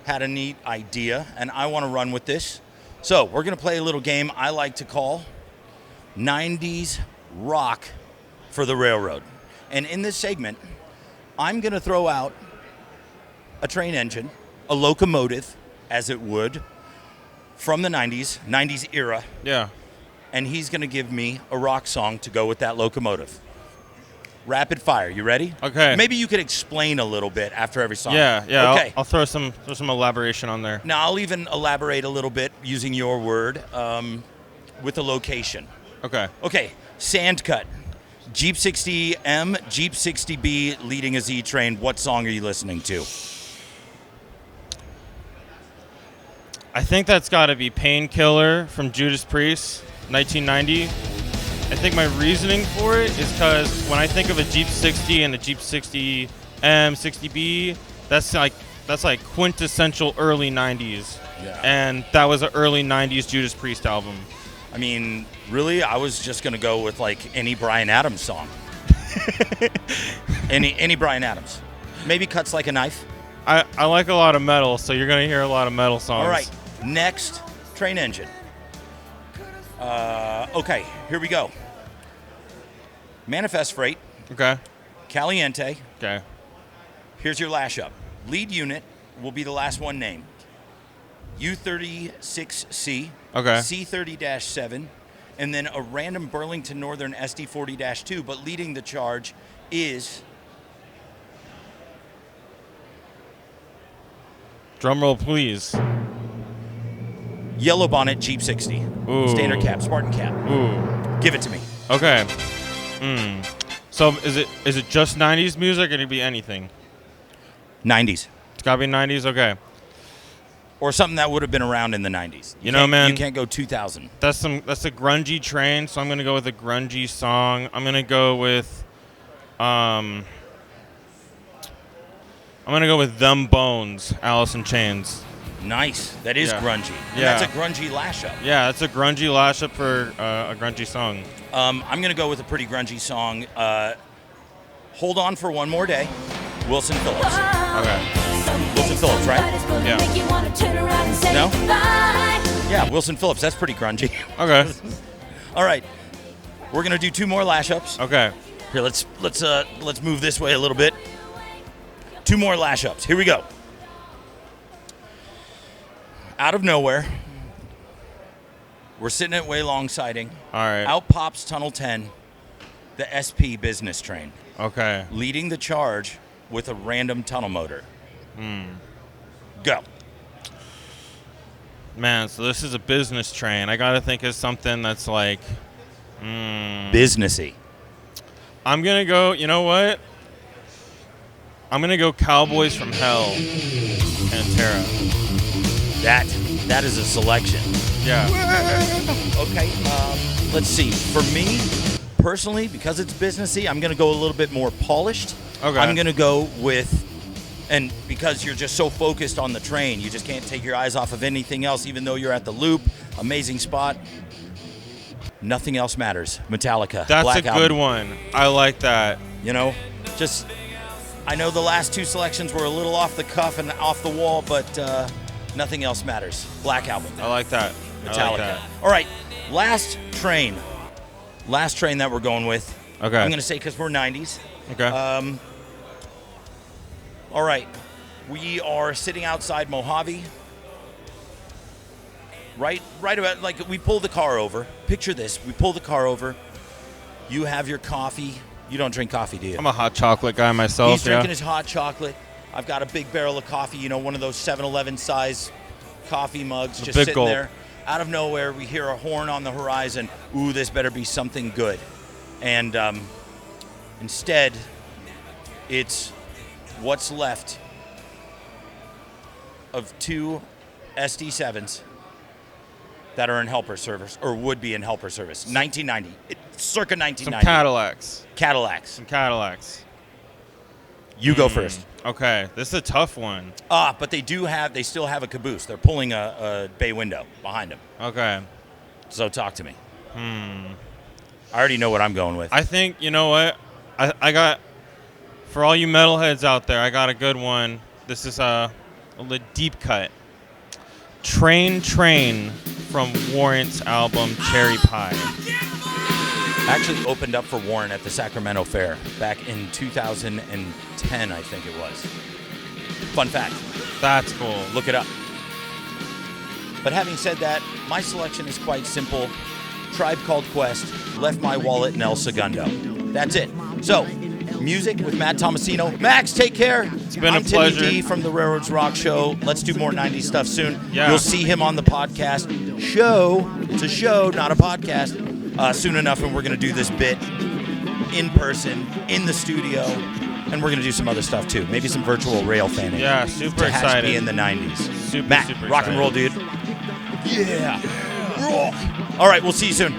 had a neat idea, and I want to run with this. So we're going to play a little game I like to call 90s Rock for the Railroad. And in this segment, I'm going to throw out a train engine, a locomotive, as it would, from the 90s era. Yeah. And he's going to give me a rock song to go with that locomotive. Rapid fire. You ready? Okay. Maybe you could explain a little bit after every song. Yeah. Okay. I'll throw some elaboration on there. Now, I'll even elaborate a little bit using your word with the location. Okay. Okay. Sandcut. Jeep 60M, Jeep 60B leading a Z train. What song are you listening to? I think that's got to be Painkiller from Judas Priest, 1990. I think my reasoning for it is because when I think of a Jeep 60 and a Jeep 60M, 60B, that's like quintessential early 90s. Yeah. And that was an early 90s Judas Priest album. I mean, really, I was just going to go with, like, any Bryan Adams song. any Bryan Adams. Maybe Cuts Like a Knife. I like a lot of metal, so you're going to hear a lot of metal songs. All right. Next, train engine. Okay, here we go. Manifest Freight. Okay. Caliente. Okay. Here's your lash up. Lead unit will be the last one named. U36C. Okay. C30-7. And then a random Burlington Northern SD40-2. But leading the charge is... Drum roll, please. Yellow Bonnet Jeep 60. Ooh. Standard cab, Spartan cab. Ooh. Give it to me. Okay. So is it just 90s music, or could it be anything? 90s. It's got to be 90s? Okay. Or something that would have been around in the 90s. You know, man. You can't go 2000. That's a grungy train, so I'm going to go with a grungy song. I'm going to go with Them Bones, Alice in Chains. Nice. That is grungy. And Yeah. that's a grungy lash-up. Yeah, that's a grungy lash-up for a grungy song. I'm going to go with a pretty grungy song. Hold On for One More Day, Wilson Phillips. Okay. Wilson Phillips, right? Yeah. No? Yeah, Wilson Phillips. That's pretty grungy. Okay. All right. We're going to do two more lash-ups. Okay. Here, let's move this way a little bit. Two more lash-ups. Here we go. Out of nowhere, we're sitting at Waylong Siding. All right. Out pops Tunnel 10, the SP business train. Okay. Leading the charge with a random tunnel motor. Go. Man, so this is a business train. I got to think of something that's like... Businessy. I'm going to go... You know what? I'm going to go Cowboys from Hell and Terra. That is a selection. Yeah. Okay, let's see. For me, personally, because it's businessy, I'm going to go a little bit more polished. Okay. I'm going to go with, and because you're just so focused on the train, you just can't take your eyes off of anything else, even though you're at the loop. Amazing spot. Nothing else matters. Metallica. That's Black a Album. good one. I like that. You know, just, I know the last two selections were a little off the cuff and off the wall, but nothing else matters. Black Album. I like that. Metallica. I like that. All right, last train that we're going with. Okay. I'm going to say because we're 90s. Okay. All right, we are sitting outside Mojave. Right about, like, we pull the car over. Picture this. We pull the car over. You have your coffee. You don't drink coffee, do you? I'm a hot chocolate guy myself. He's drinking his hot chocolate. I've got a big barrel of coffee, you know, one of those 7-Eleven size coffee mugs, just big sitting gulp. there. Out of nowhere, we hear a horn on the horizon. Ooh, this better be something good. And instead, it's what's left of two SD7s that are in helper service, or would be in helper service. 1990, circa 1990. Some Cadillacs. Some Cadillacs. You go first. Okay, this is a tough one. But they still have a caboose. They're pulling a bay window behind them. Okay. So talk to me. I already know what I'm going with. I think, you know what? I got, for all you metalheads out there, I got a good one. This is the deep cut. Train from Warrant's album Cherry Pie. Actually opened up for Warren at the Sacramento Fair back in 2010, I think it was. Fun fact. That's cool. Look it up. But having said that, my selection is quite simple. Tribe Called Quest, Left My Wallet, and El Segundo. That's it. So, music with Matt Tomasino. Max, take care. It's been I'm a pleasure. Timmy D from the Railroads Rock Show. Let's do more 90s stuff soon. Yeah. You'll see him on the podcast show. It's a show, not a podcast. Soon enough, and we're going to do this bit in person, in the studio, and we're going to do some other stuff too. Maybe some virtual rail fanning. Yeah, super to excited. Me in the 90s. Super Matt, super rock and roll, dude. Yeah. Rock. All right, we'll see you soon.